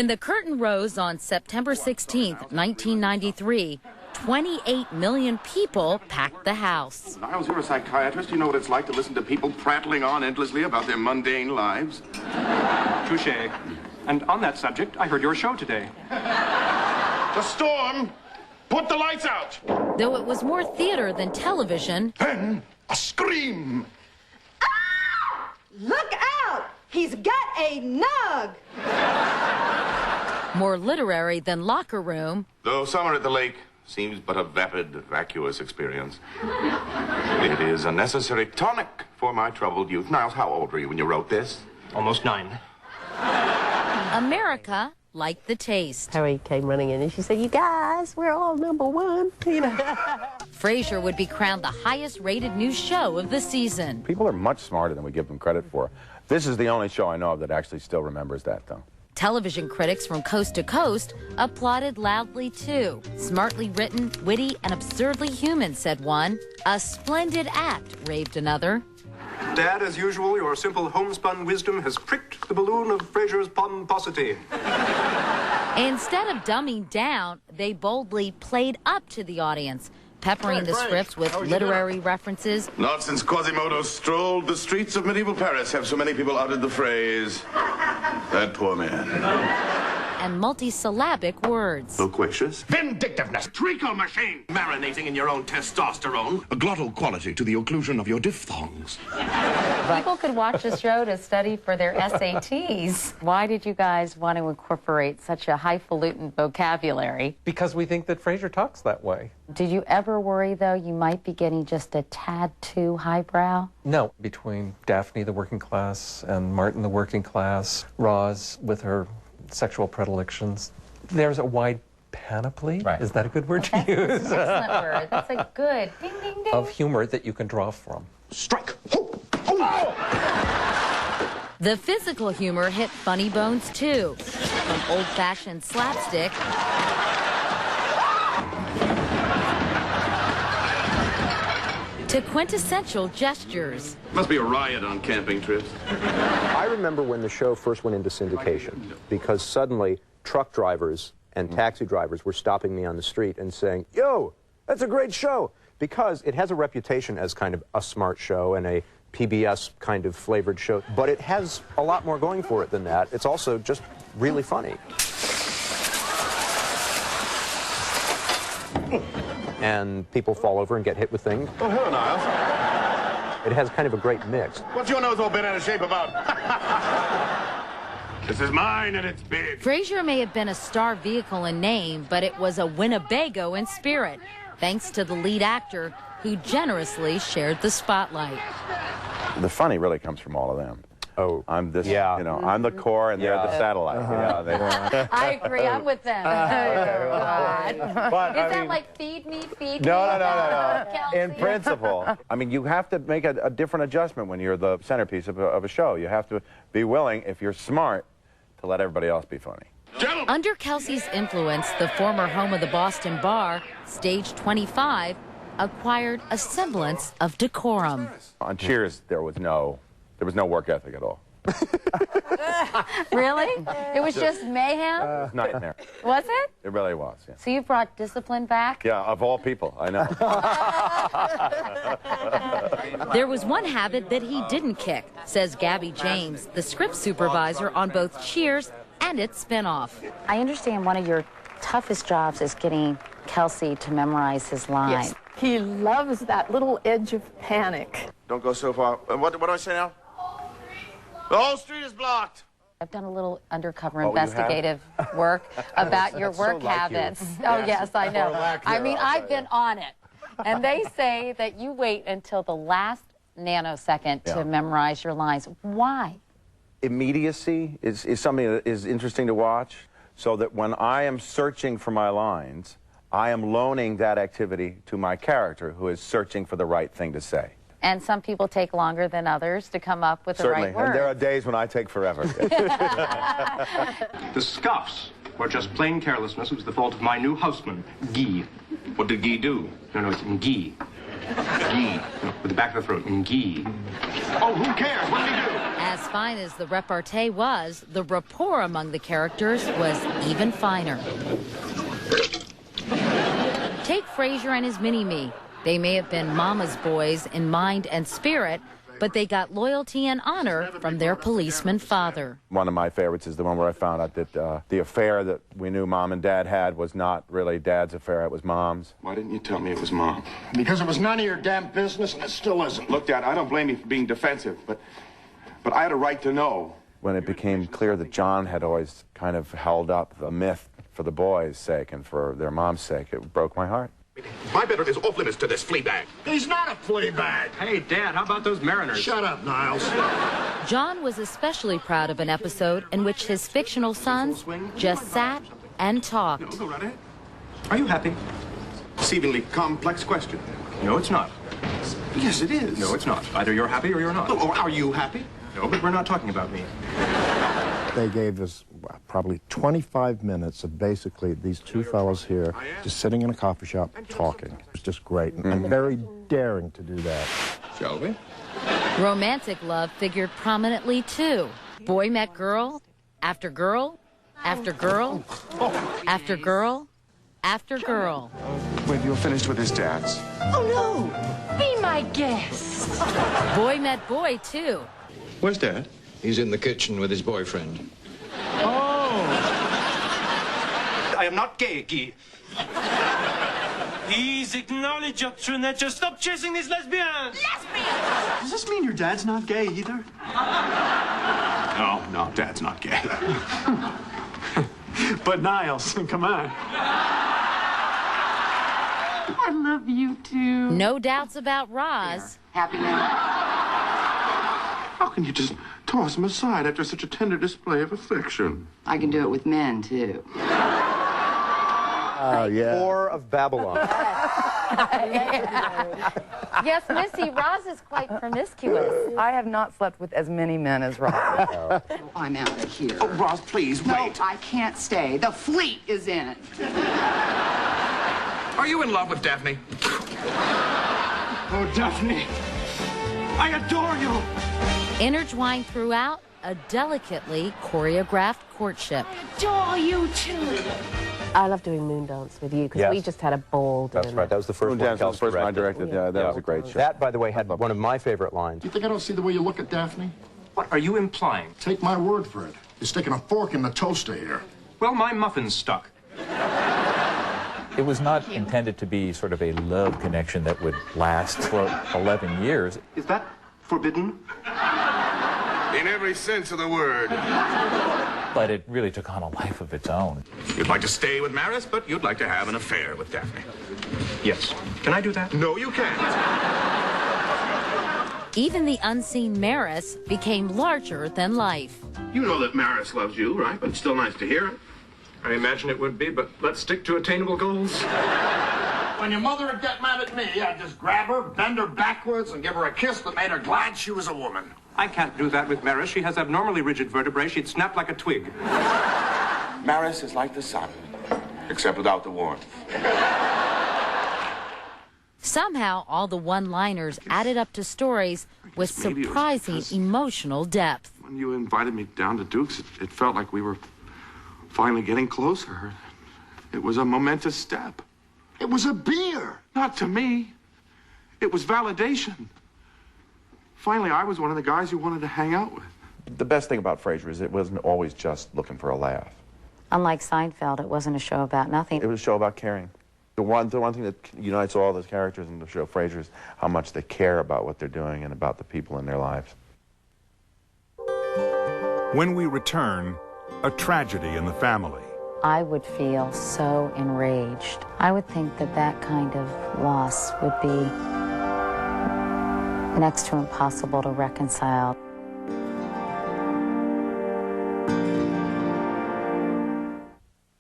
When the curtain rose on September 16, 1993, 28 million people packed the house. Niles, you're a psychiatrist. You know what it's like to listen to people prattling on endlessly about their mundane lives. Touché. And on that subject, I heard your show today. The storm! Put the lights out! Though it was more theater than television. Then a scream! Ah! Look out! He's got a nug! More literary than locker room. Though summer at the lake seems but a vapid, vacuous experience, it is a necessary tonic for my troubled youth. Niles, how old were you when you wrote this? Almost 9. America liked the taste. Harry came running in and she said, "You guys, we're all #1." You know. Frasier would be crowned the highest-rated new show of the season. People are much smarter than we give them credit for. This is the only show I know of that actually still remembers that, though. Television critics from coast to coast applauded loudly, too. Smartly written, witty, and absurdly human, said one. A splendid act, raved another. Dad, as usual, your simple homespun wisdom has pricked the balloon of Frasier's pomposity. Instead of dumbing down, they boldly played up to the audience, peppering the scripts with literary references. Not since Quasimodo strolled the streets of medieval Paris have so many people uttered the phrase, "That poor man." And multisyllabic words. Loquacious. Vindictiveness. Treacle machine. Marinating in your own testosterone. A glottal quality to the occlusion of your diphthongs. People could watch the show to study for their SATs. Why did you guys want to incorporate such a highfalutin vocabulary? Because we think that Frasier talks that way. Did you ever worry, though, you might be getting just a tad too highbrow? No. Between Daphne, the working class, and Martin, the working class, Roz with her sexual predilections, there's a wide panoply. Right. Is that a good word to use? That's an excellent word. That's a good ding, ding, ding. Of humor that you can draw from. Strike. The physical humor hit funny bones, too. From old-fashioned slapstick to quintessential gestures. Must be a riot on camping trips. I remember when the show first went into syndication, because suddenly truck drivers and taxi drivers were stopping me on the street and saying, "Yo, that's a great show," because it has a reputation as kind of a smart show and a PBS kind of flavored show, but it has a lot more going for it than that. It's also just really funny. And people fall over and get hit with things. Oh, hello, Niles. It has kind of a great mix. What's your nose all bent out of shape about? This is mine and it's big. Frasier may have been a star vehicle in name, but it was a Winnebago in spirit, thanks to the lead actor who generously shared the spotlight. The funny really comes from all of them. Oh, I'm this, yeah. you know, I'm the core and they're the satellite. Yeah, I agree. I'm with them. God. But, Is that like feed me? No. Kelsey? In principle, I mean, you have to make a different adjustment when you're the centerpiece of a show. You have to be willing, if you're smart, to let everybody else be funny. Under Kelsey's influence, the former home of the Boston Bar, Stage 25, acquired a semblance of decorum. On Cheers, there was no work ethic at all. Really? It was just mayhem? Nightmare. Was it? It really was, yeah. So you brought discipline back? Yeah, of all people, I know. There was one habit that he didn't kick, says Gabby James, the script supervisor on both Cheers and its spinoff. I understand one of your toughest jobs is getting Kelsey to memorize his lines. Yes. He loves that little edge of panic. Don't go so far. What do I say now? The whole street is blocked. I've done a little undercover Oh, investigative work about your work so like habits. you. Oh, yes, I know. lack I mean, thereof, I've been on it. And they say that you wait until the last nanosecond to memorize your lines. Why? Immediacy is something that is interesting to watch, so that when I am searching for my lines, I am loaning that activity to my character who is searching for the right thing to say. And some people take longer than others to come up with the Certainly, right words. and there are days when I take forever. The scuffs were just plain carelessness. It was the fault of my new houseman, Guy. What did Guy do? No, it's Guy. Guy. No, with the back of the throat, Guy. Oh, who cares? What did he do? As fine as the repartee was, the rapport among the characters was even finer. Take Frasier and his mini-me. They may have been mama's boys in mind and spirit, but they got loyalty and honor from their policeman father. One of my favorites is the one where I found out that the affair that we knew Mom and Dad had was not really Dad's affair, it was Mom's. Why didn't you tell me it was Mom? Because it was none of your damn business, and it still isn't. Look, Dad, I don't blame you for being defensive, but I had a right to know. When it became clear that John had always kind of held up a myth for the boys' sake and for their mom's sake, it broke my heart. My bedroom is off limits to this flea bag. He's not a flea bag. Hey, Dad, how about those Mariners? Shut up, Niles. John was especially proud of an episode in which his fictional sons just sat and talked. No, go right ahead. Are you happy? Deceivingly complex question. No, it's not. Yes, it is. No, it's not. Either you're happy or you're not. Oh, are you happy? No, but we're not talking about me. They gave us probably 25 minutes of basically these two fellows here just sitting in a coffee shop talking. It was just great and very daring to do that. Shall we? Romantic love figured prominently too. Boy met girl, after girl, after girl, after girl, after girl. When you're finished with his dad's. Oh, no! Be my guest! Boy met boy too. Where's Dad? He's in the kitchen with his boyfriend. Oh! I am not gay, Guy. Please acknowledge your true nature. Stop chasing these lesbians! Does this mean your dad's not gay either? No, Dad's not gay. But Niles, come on. I love you too. No doubts about Roz. Happy now? How can you just toss him aside after such a tender display of affection? I can do it with men too. Yeah. Whore of Babylon. Yes, Missy, Roz is quite promiscuous. I have not slept with as many men as Roz. I'm out of here. Oh, Roz, please, No, wait. I can't stay. The fleet is in. Are you in love with Daphne? Oh, Daphne, I adore you. Intertwined throughout a delicately choreographed courtship. Adore you too. I love doing Moondance with you because we just had a ball doing That's right. That was the first one Moondance was the first one I directed. directed. Yeah, that was a great show. That, by the way, had one of my favorite lines. You think I don't see the way you look at Daphne? What are you implying? Take my word for it. You're sticking a fork in the toaster here. Well, my muffin's stuck. It was not intended to be sort of a love connection that would last for 11 years. Is that forbidden? In every sense of the word. But it really took on a life of its own. You'd like to stay with Maris, but you'd like to have an affair with Daphne. Yes. Can I do that? No, you can't. Even the unseen Maris became larger than life. You know that Maris loves you, right? But it's still nice to hear it. I imagine it would be, but let's stick to attainable goals. When your mother would get mad at me, I'd just grab her, bend her backwards, and give her a kiss that made her glad she was a woman. I can't do that with Maris. She has abnormally rigid vertebrae. She'd snap like a twig. Maris is like the sun, except without the warmth. Somehow, all the one-liners added up to stories with surprising emotional depth. When you invited me down to Duke's, it felt like we were finally getting closer. It was a momentous step. It was a beer. Not to me. It was validation. Finally, I was one of the guys you wanted to hang out with. The best thing about Frasier is it wasn't always just looking for a laugh. Unlike Seinfeld, it wasn't a show about nothing. It was a show about caring. The one thing that unites all the characters in the show Frasier is how much they care about what they're doing and about the people in their lives. When we return, a tragedy in the family. I would feel so enraged. I would think that that kind of loss would be next to impossible to reconcile.